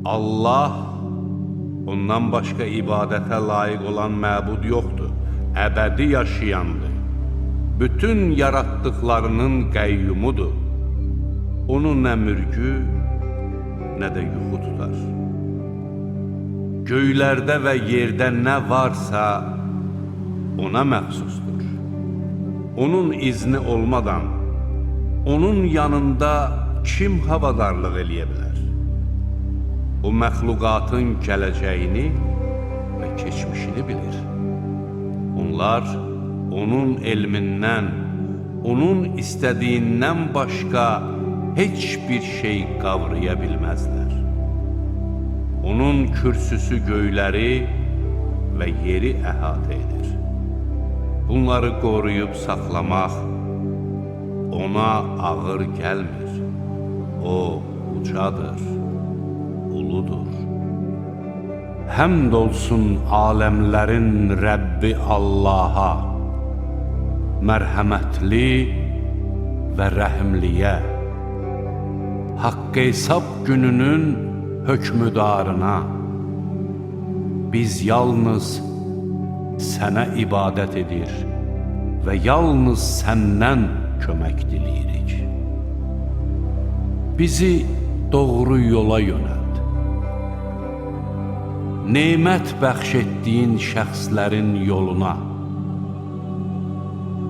Allah, ondan başqa ibadətə layiq olan məbud yoxdur, əbədi yaşayandır. Bütün yaratdıqlarının qəyyumudur. Onu nə mürgü, nə də yuxu tutar. Göylərdə və yerdə nə varsa ona məxsusdur. Onun izni olmadan, onun yanında kim havadarlıq eləyə bilər? O məxluqatın gələcəyini və keçmişini bilir. Onlar onun elmindən, onun istədiyindən başqa heç bir şey qavraya bilməzlər. Onun kürsüsü göyləri və yeri əhatə edir. Bunları qoruyub saxlamaq ona ağır gəlmir. O ucadır, uludur. Həmd olsun aləmlərin Rəbbi Allaha, mərhəmətli və rəhimliyə, haqq hesab gününün hökmüdarına. Biz yalnız sənə ibadət edir və yalnız səndən kömək diləyirik. Bizi doğru yola yönəlt. Nemət bəxş etdiyin şəxslərin yoluna,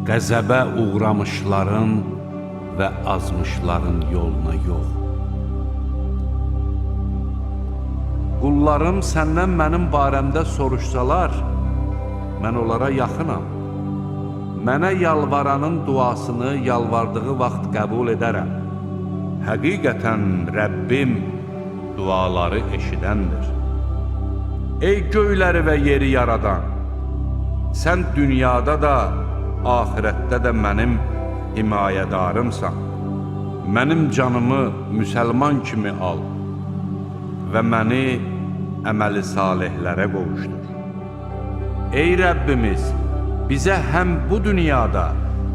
qəzəbə uğramışların və azmışların yoluna yox. Qullarım səndən mənim barəmdə soruşsalar, mən onlara yaxınam. Mənə yalvaranın duasını yalvardığı vaxt qəbul edərəm. Həqiqətən Rəbbim duaları eşidəndir. Ey göyləri və yeri yaradan, sən dünyada da, ahirətdə də mənim himayədarımsan. Mənim canımı müsəlman kimi al və məni əməli salihlərə qovuşdur. Ey Rəbbimiz, bizə həm bu dünyada,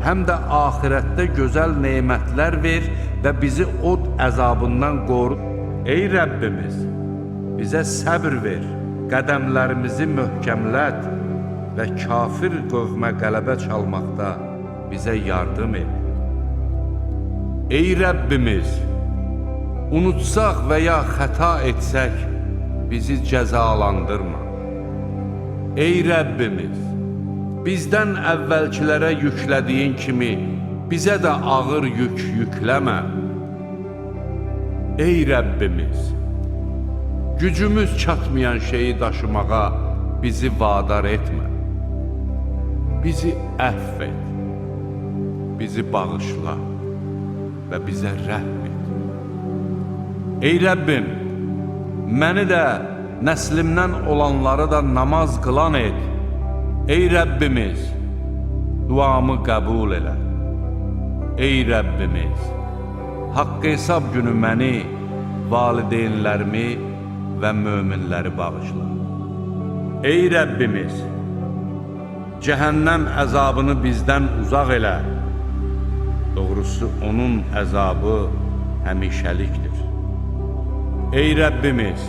həm də ahirətdə gözəl nemətlər ver və bizi od əzabından qoru. Ey Rəbbimiz, bizə səbr ver, qədəmlərimizi möhkəmlət və kafir qövmə qələbə çalmaqda bizə yardım et. Ey Rəbbimiz, unutsaq və ya xəta etsək, bizi cəzalandırma. Ey Rəbbimiz, bizdən əvvəlkilərə yüklədiyin kimi bizə də ağır yük yükləmə. Ey Rəbbimiz, gücümüz çatmayan şeyi daşımağa bizi vadar etmə. Bizi əfv et, bizi bağışla və bizə rəhm et. Ey Rəbbim, məni də, nəslimdən olanları da namaz qılan et. Ey Rəbbimiz, duamı qəbul elə. Ey Rəbbimiz, haqq hesab günü məni, valideynlərimi və möminləri bağışla. Ey Rəbbimiz, cəhənnəm əzabını bizdən uzaq elə. Doğrusu onun əzabı həmişəlikdir. Ey Rəbbimiz,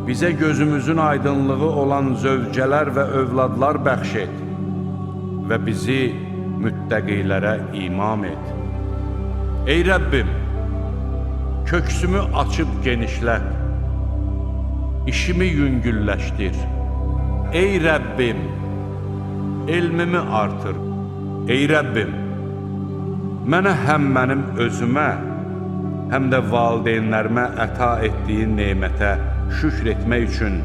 bizə gözümüzün aydınlığı olan zövcələr və övladlar bəxş et və bizi müttəqilərə imam et. Ey Rəbbim, köksümü açıb genişlət, işimi yüngülləşdir. Ey Rəbbim, elmimi artır. Ey Rəbbim, mənə həm mənim özümə, həm də valideynlərimə əta etdiyin nemətə şükr etmək üçün,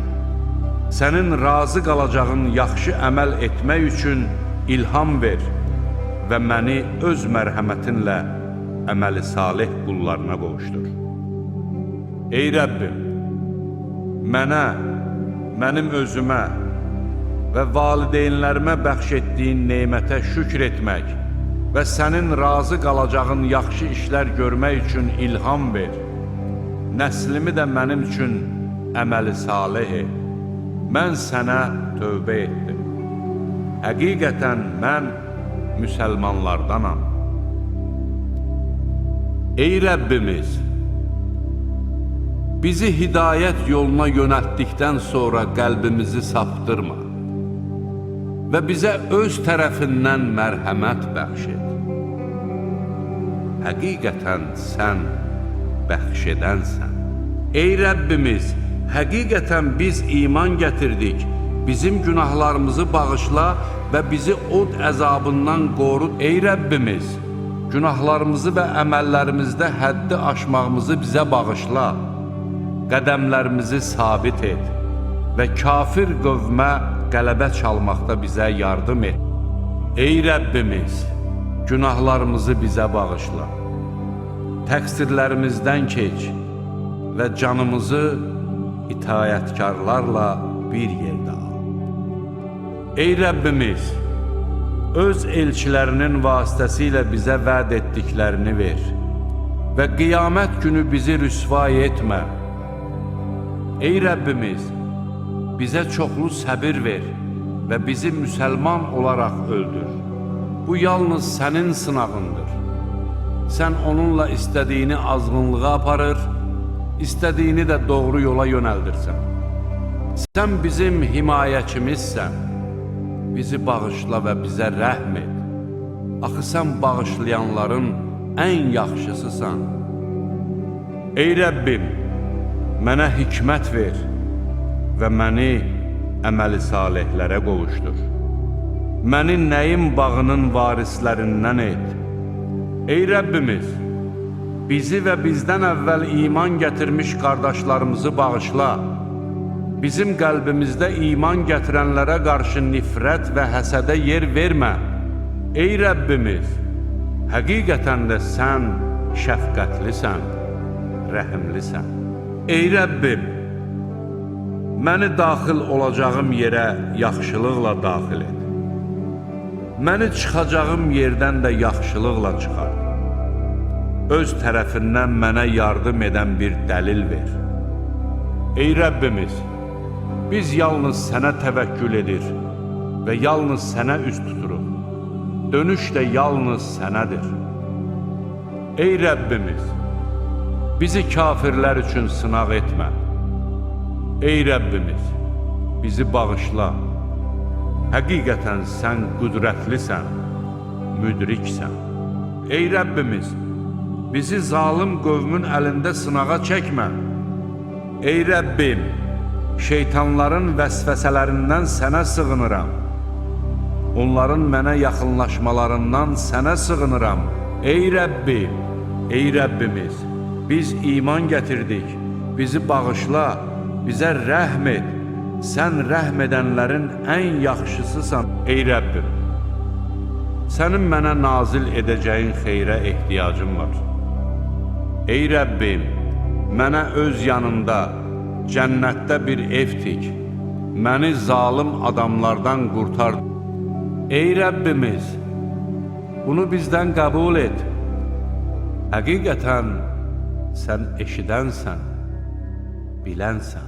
sənin razı qalacağın yaxşı əməl etmək üçün ilham ver və məni öz mərhəmətinlə əməli salih qullarına qovuşdur. Ey Rəbbim, mənə, mənim özümə və valideynlərimə bəxş etdiyin nemətə şükr etmək və sənin razı qalacağın yaxşı işlər görmək üçün ilham ver. Nəslimi də mənim üçün əməli salih et. Mən sənə tövbə etdim. Həqiqətən mən müsəlmanlardanam. Ey Rəbbimiz, Bizi hidayət yoluna yönəltdikdən sonra qəlbimizi saptırma və bizə öz tərəfindən mərhəmət bəxş et. Həqiqətən sən bəxş edənsən. Ey Rəbbimiz, həqiqətən biz iman gətirdik, bizim günahlarımızı bağışla və bizi od əzabından qoru. Ey Rəbbimiz, günahlarımızı və əməllərimizdə həddi aşmağımızı bizə bağışla, qədəmlərimizi sabit et və kafir qövmə qələbə çalmaqda bizə yardım et. Ey Rəbbimiz, günahlarımızı bizə bağışla, təqsirlərimizdən keç və canımızı itayətkarlarla bir yerdə al. Ey Rəbbimiz, öz elçilərinin vasitəsilə bizə vəd etdiklərini ver və qiyamət günü bizi rüsvay etmə. Ey Rəbbimiz, bizə çoxlu səbir ver və bizi müsəlman olaraq öldür. Bu yalnız sənin sınağındır. Sən onunla istədiyini azğınlığa aparır, istədiyini də doğru yola yönəldirsən. Sən bizim himayəçimizsən, bizi bağışla və bizə rəhm et. Axı sən bağışlayanların ən yaxşısısan. Ey Rəbbim, mənə hikmət ver və məni əməli salihlərə qovuşdur. Məni nəyin bağının varislərindən et. Ey Rəbbimiz, bizi və bizdən əvvəl iman gətirmiş qardaşlarımızı bağışla. Bizim qəlbimizdə iman gətirənlərə qarşı nifrət və həsədə yer vermə. Ey Rəbbimiz, həqiqətən də sən şəfqətlisən, rəhimlisən. Ey Rəbbim, məni daxil olacağım yerə yaxşılıqla daxil et. Məni çıxacağım yerdən də yaxşılıqla çıxar. Öz tərəfindən mənə yardım edən bir dəlil ver. Ey Rəbbimiz, biz yalnız sənə təvəkkül edir və yalnız sənə üz tuturuq. Dönüş də yalnız sənədir. Ey Rəbbimiz, bizi kafirlər üçün sınaq etmə. Ey Rəbbimiz, bizi bağışla. Həqiqətən sən qüdrətlisən, müdriksən. Ey Rəbbimiz, bizi zalım qövmün əlində sınağa çəkmə. Ey Rəbbim, şeytanların vəsvəsələrindən sənə sığınıram. Onların mənə yaxınlaşmalarından sənə sığınıram. Ey Rəbbim, ey Rəbbimiz, biz iman gətirdik, bizi bağışla, bizə rəhm et. Sən rəhm edənlərin ən yaxşısısan. Ey Rəbbim, sənin mənə nazil edəcəyin xeyrə ehtiyacım var. Ey Rəbbim, mənə öz yanında, cənnətdə bir ev tik, məni zalım adamlardan qurtar. Ey Rəbbimiz, bunu bizdən qəbul et. Həqiqətən sən eşidənsən, bilənsən.